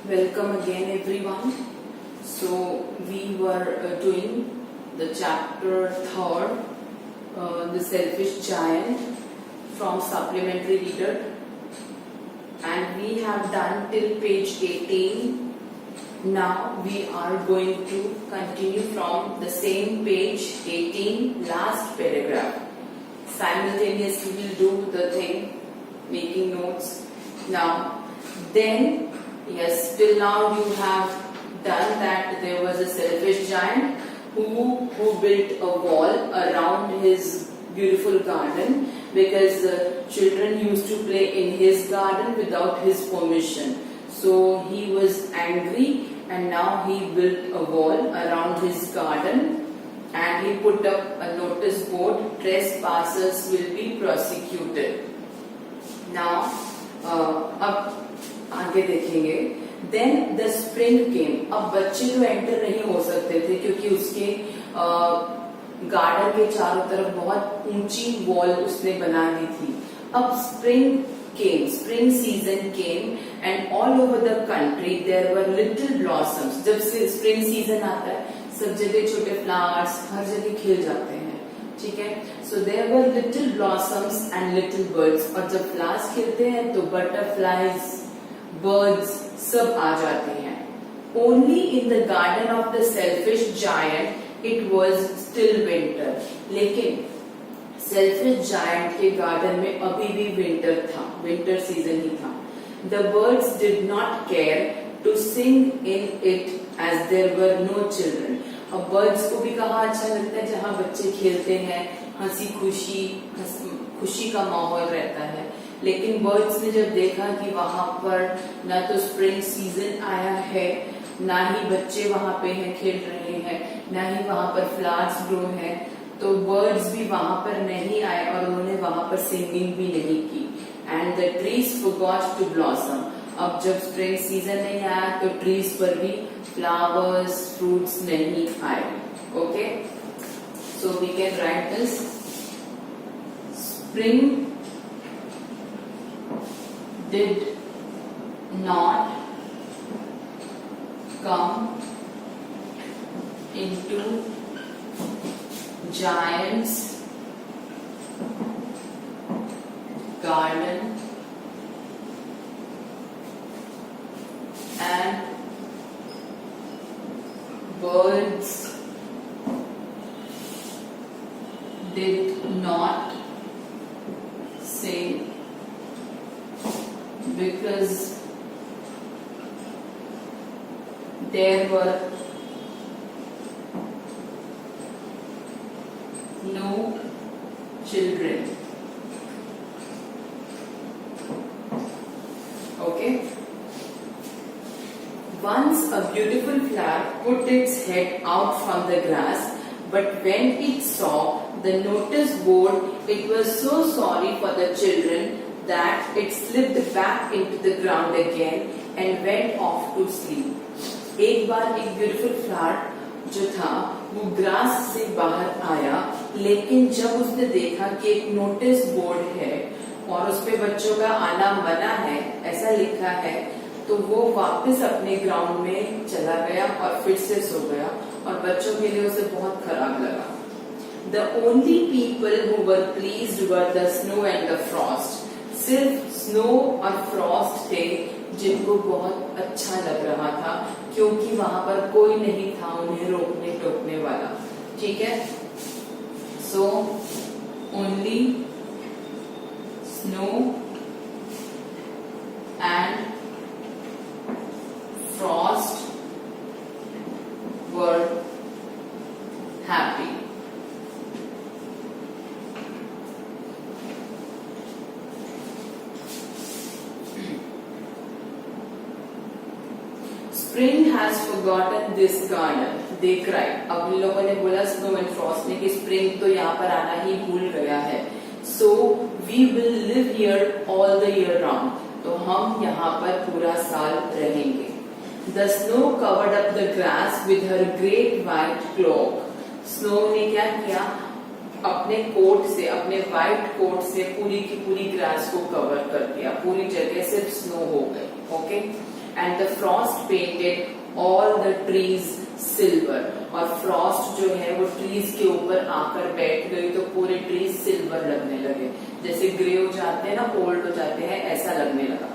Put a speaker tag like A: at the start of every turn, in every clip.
A: Welcome again everyone. So we were doing the chapter 3rd, The Selfish Giant from Supplementary Reader, and we have done till page 18. Now we are going to continue from the same page 18, last paragraph. Simultaneously we'll do the thing, making notes. Now then, yes, till now you have done that there was a selfish giant who built a wall around his beautiful garden because children used to play in his garden without his permission. So he was angry and now he built a wall around his garden and he put up a notice board, trespassers will be prosecuted. Now अब आगे देखेंगे. Then the spring came. अब बच्चे तो enter नहीं हो सकते थे क्योंकि उसके गार्डन के चारों तरफ बहुत ऊंची वॉल उसने बना दी थी. अब spring came, spring season came and all over the country there were little blossoms. जब से spring season आता है सब जगह छोटे flowers हर जगह खिल जाते हैं, ठीक है. So there were little blossoms and little birds. और जब flowers खिलते हैं तो butterflies, birds सब आ जाते हैं. Only in the garden of the selfish giant it was still winter. लेकिन selfish giant के गार्डन में अभी भी विंटर था, विंटर सीजन ही था. The birds did not care to sing in it as there were no children. अब birds को भी कहाँ अच्छा लगता है जहाँ बच्चे खेलते हैं, हंसी खुशी का माहौल रहता है. लेकिन बर्ड्स ने जब देखा कि वहां पर ना तो स्प्रिंग सीजन आया है, ना ही बच्चे वहां पे हैं खेल रहे हैं, ना ही वहां पर फ्लावर्स ग्रो है, तो बर्ड्स भी वहां पर नहीं आए और उन्होंने वहां पर सिंगिंग भी नहीं की. And the trees forgot to blossom. अब जब स्प्रिंग सीजन नहीं आया तो ट्रीज पर भी फ्लावर्स फ्रूट्स नहीं आए. Okay, so we can write this. Spring did not come into giant's garden and birds did not sing because there were no children. Okay. Once a beautiful flower put its head out from the grass, but when it saw the notice board, it was so sorry for the children that it slipped back into the ground again and went off to sleep. एक बार एक beautiful flower जो था वो grass से बाहर आया, लेकिन जब उसने देखा कि एक नोटिस बोर्ड है और उस पे बच्चों का आना मना है ऐसा लिखा है, तो वो वापस अपने ग्राउंड में चला गया और फिर से सो गया और बच्चों के लिए उसे बहुत खराब लगा. The only people who were pleased were the snow and the frost. सिर्फ स्नो और फ्रॉस्ट थे जिनको बहुत अच्छा लग रहा था क्योंकि वहां पर कोई नहीं था उन्हें रोकने टोकने वाला. ठीक है, so only snow and Frost were happy. Spring has forgotten this garden, they cried. अब इन लोगों ने बोला स्नो एंड फ्रॉस्ट ने कि स्प्रिंग तो यहाँ पर आना ही भूल गया है. So we will live here all the year round. तो हम यहाँ पर पूरा साल रहेंगे. The snow covered up the grass with her great white cloak. Snow ने क्या किया, अपने कोट से, अपने व्हाइट कोट से पूरी की पूरी ग्रास को कवर कर दिया, पूरी जगह सिर्फ स्नो हो गई. Okay, and the frost painted all the trees silver. और फ्रॉस्ट जो है वो ट्रीज के ऊपर आकर बैठ गई तो पूरे ट्रीज सिल्वर लगने लगे, जैसे ग्रे हो जाते हैं ना, ओल्ड हो जाते हैं, ऐसा लगने लगा.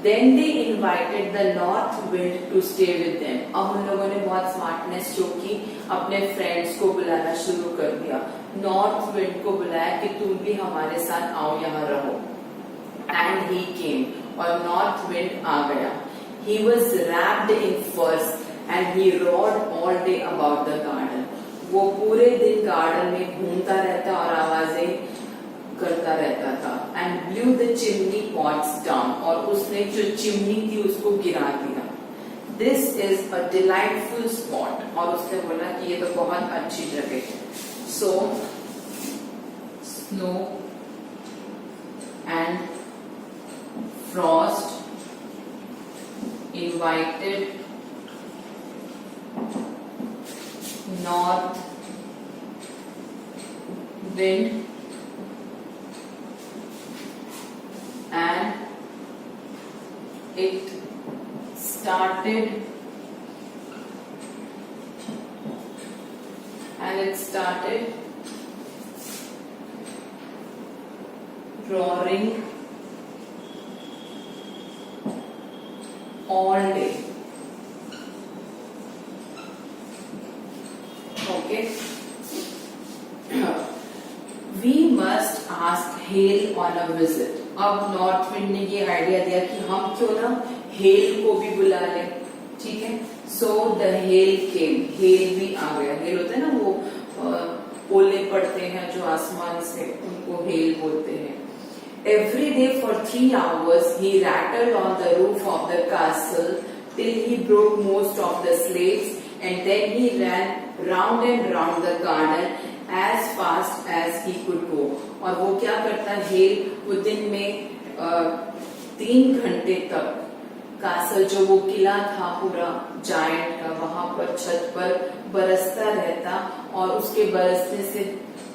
A: Then they invited the north wind to stay with them. अब उन लोगों ने बहुत स्मार्टनेस शो की, अपने फ्रेंड्स को बुलाना शुरू कर दिया. नॉर्थ विंड को बुलाया कि तुम भी हमारे साथ आओ, यहाँ रहो. And he came, और नॉर्थ विंड आ गया. He was wrapped in furs and he roared all day about the garden. वो पूरे दिन गार्डन में घूमता रहता और आवाजें करता रहता था. And blue the chimney pots down, और उसने जो चिमनी थी उसको गिरा दिया. This is a delightful spot, और उसने बोला कि ये तो बहुत अच्छी जगह है. So snow and frost invited north wind and it started roaring all day. Okay. We must ask Hail on a visit. अब नॉर्थ विंड ने ये आइडिया दिया कि हम क्यों ना हेल को भी बुला लें. ठीक है. So the hell came. Hello भी आ गया. हेल होता है ना वो ओले पड़ते हैं जो आसमान से, उनको हेल बोलते हैं. Every day for 3 hours he rattled on the roof of the castle till he broke most of the slates, and then he ran round and round the garden as fast as he could go. और वो क्या करता है, वो दिन में 3 घंटे तक कासल, जो वो किला था पूरा जायंट का, वहां पर छत पर बरसता रहता, और उसके बरसने से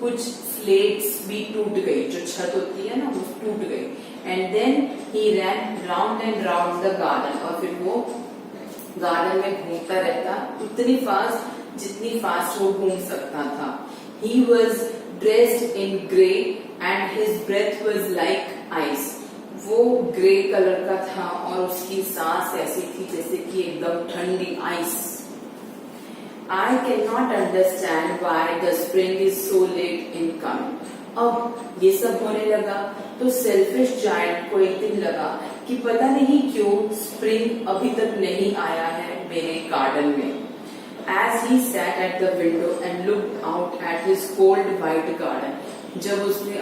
A: कुछ स्लेट्स भी टूट गई, जो छत होती है ना वो टूट गई. And then he ran round and round the garden, और फिर वो गार्डन में घूमता रहता उतनी फास्ट जितनी फास्ट वो घूम सकता था. He was dressed in grey and his breath was like ice. वो ग्रे कलर का था और उसकी सांस ऐसी थी जैसे कि एकदम ठंडी ice. I cannot understand why the spring is so late in coming. अब ये सब होने लगा तो सेल्फिश जायंट को एक दिन लगा कि पता नहीं क्यों स्प्रिंग अभी तक नहीं आया है मेरे गार्डन में. As he sat at the window and looked out at his cold white garden, जब उसने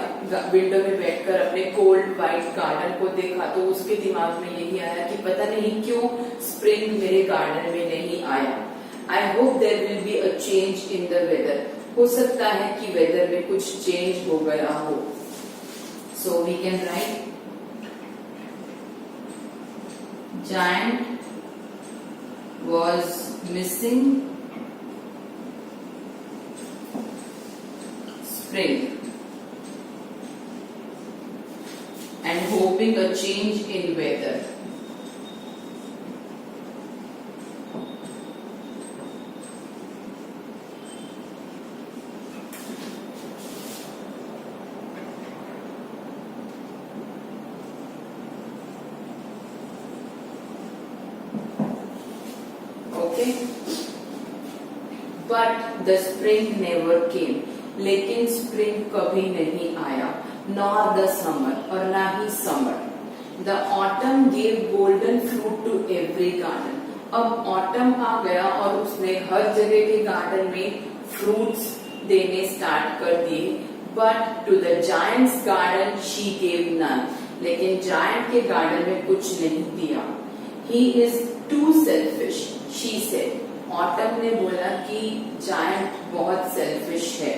A: विंडो में बैठकर अपने कोल्ड व्हाइट गार्डन को देखा तो उसके दिमाग में यही आया कि पता नहीं क्यों स्प्रिंग मेरे गार्डन में नहीं आया. I hope there will be a change in the weather. हो सकता है कि वेदर में कुछ चेंज हो गया हो. So we can write giant was missing spring and hoping a change in weather. Okay, but the spring never came. लेकिन स्प्रिंग कभी नहीं आया. nor the summer, और ना ही summer. The autumn gave golden fruit to every garden. अब autumn आ गया और उसने हर जगह के गार्डन में फ्रूट्स देने स्टार्ट कर दिए. But to the giant's garden she gave none. लेकिन जायंट के गार्डन में कुछ नहीं दिया. He is too selfish, she said. Autumn ने बोला कि जायंट बहुत सेल्फिश है.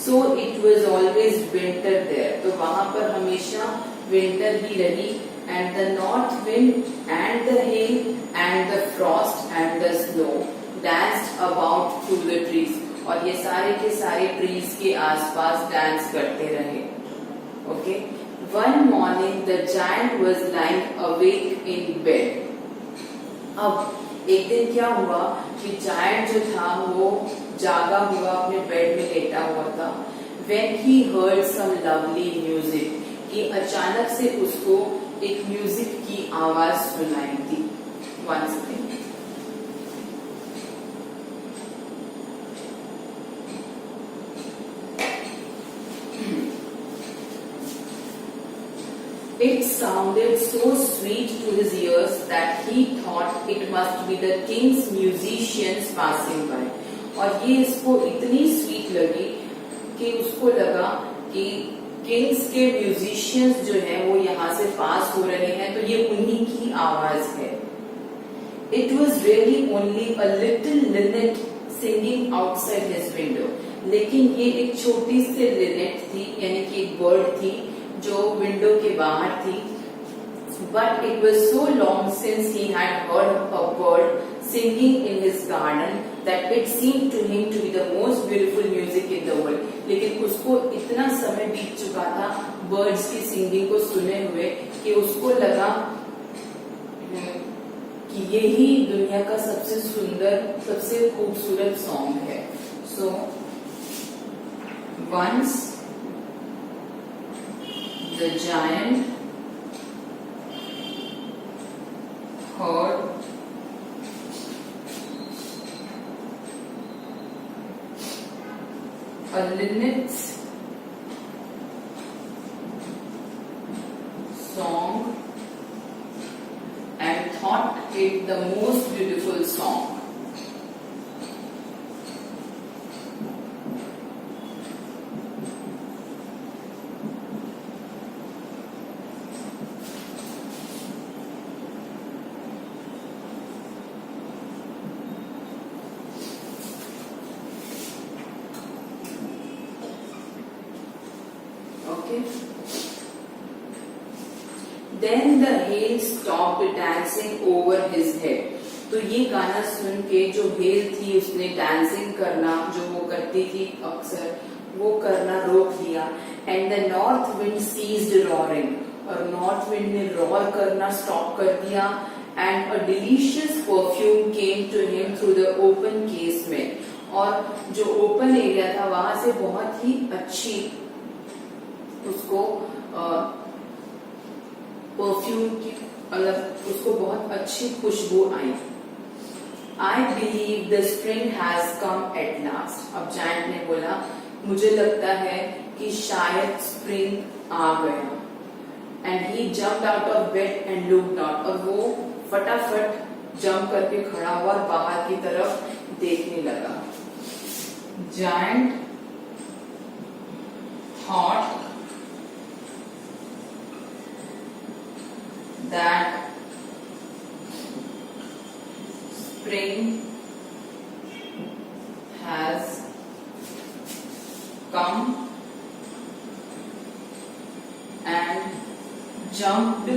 A: So it was always winter there. तो वहां पर हमेशा विंटर ही रही. And the north wind and the hail and the frost and the snow danced about through the trees. और ये सारे के सारे ट्रीज के आसपास डांस करते रहे. Okay. One morning the giant was lying awake in bed. अब एक दिन क्या हुआ कि जायंट जो था वो जागा हुआ अपने बेड में लेटा हुआ था। When he heard some lovely music, कि अचानक से उसको एक म्यूजिक की आवाज सुनाई दी। One second. It sounded so sweet to his ears that he thought it must be the king's musicians passing by. और ये इसको इतनी स्वीट लगी कि उसको लगा कि किंग्स के म्यूजिशियंस जो हैं वो यहाँ से पास हो रहे हैं, तो ये उन्हीं की आवाज है। It was really only a little linnet singing outside his window. लेकिन ये एक छोटी सी लिनेट थी, यानी कि एक बर्ड थी जो विंडो के बाहर थी। But it was so long since he had heard a bird singing in his garden that it seemed to him to be the most beautiful music in the world. लेकिन उसको इतना समय बीत चुका था बर्ड्स की सिंगिंग को सुने हुए कि उसको लगा कि यही दुनिया का सबसे सुंदर, सबसे खूबसूरत सॉन्ग है। So once the giant heard a linnet's song and thought it the most beautiful song. Okay. Then the hail stopped dancing over his head. तो ये गाना सुन के जो हेल थी उसने डांसिंग करना जो वो करती थी अक्सर, वो करना रोक दिया। And the north wind ceased roaring, और नॉर्थ विंड ने रॉर करना स्टॉप कर दिया। And a delicious perfume came to him through the open casement, और जो ओपन एरिया था वहां से बहुत ही अच्छी उसको परफ्यूम की मतलब उसको बहुत अच्छी खुशबू आई। I believe the spring has come at last. अब जायंट ने बोला मुझे लगता है कि शायद स्प्रिंग आ गया। And he jumped out of bed and looked out, और वो फटाफट जंप करके खड़ा हुआ और बाहर की तरफ देखने लगा। Giant thought that spring has come and jumped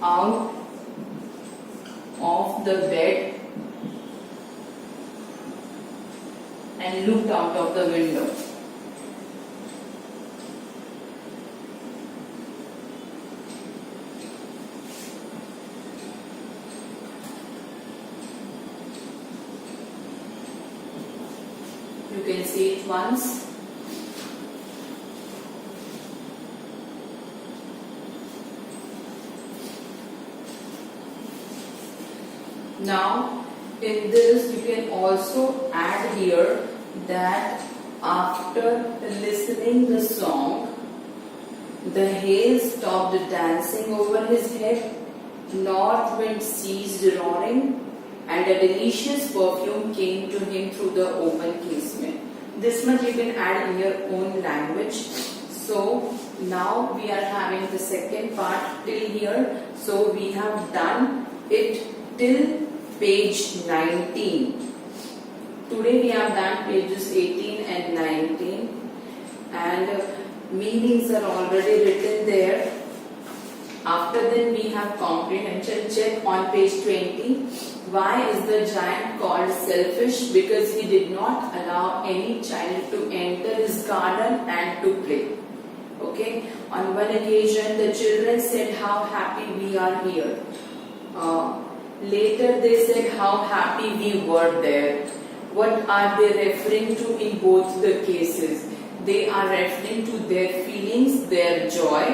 A: out of the bed and looked out of the window. You can see it once. Now in this you can also add here that after listening the song, the hail stopped dancing over his head, north wind ceased roaring, and a delicious perfume came to him through the open casement. This much you can add in your own language. So now we are having the second part till here. So we have done it till page 19. Today we have done pages 18 and 19, and meanings are already written there. After that we have comprehension. Check on page 20. Why is the giant called selfish? Because he did not allow any child to enter his garden and to play. Okay, on one occasion the children said how happy we are here. Later they said how happy we were there. What are they referring to in both the cases? They are referring to their feelings, their joy.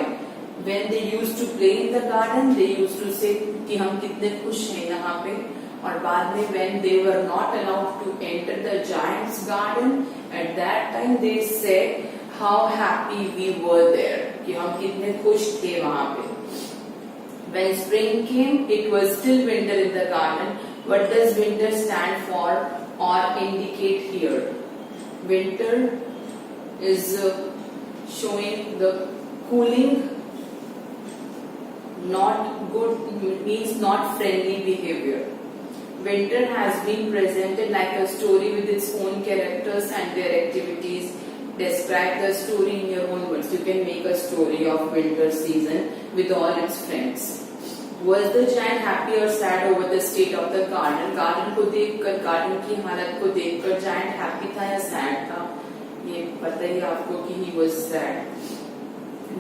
A: When they used to play in the garden, they used to say कि हम कितने खुश हैं यहाँ पे. और बाद में when they were not allowed to enter the giant's garden, at that time they said how happy we were there, कि हम कितने खुश थे वहाँ पे. When spring came, it was still winter in the garden. What does winter stand for or indicate here? Winter is showing the cooling, not good, means not friendly behavior. Winter has been presented like a story with its own characters and their activities. Describe the story in your own words. You can make a story of winter season with all its friends. Was the giant happy or sad over the state of the garden? Garden को देखकर, garden की हालत को देखकर giant happy था या sad था? ये पता ही आपको कि he was sad.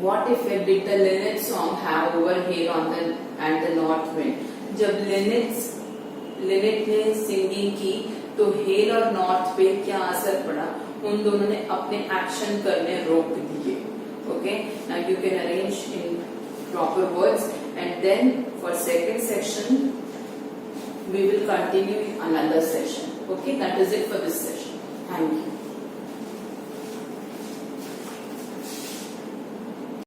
A: What effect did the linnet song have over hail on the and the north wind? जब linnet ने singing की तो hail और north पे क्या असर पड़ा? उन दोनों ने अपने एक्शन करने रोक दिए. Okay, now you can arrange in proper words, and then for second section we will continue in another session. Okay, that is it for this session. Thank you.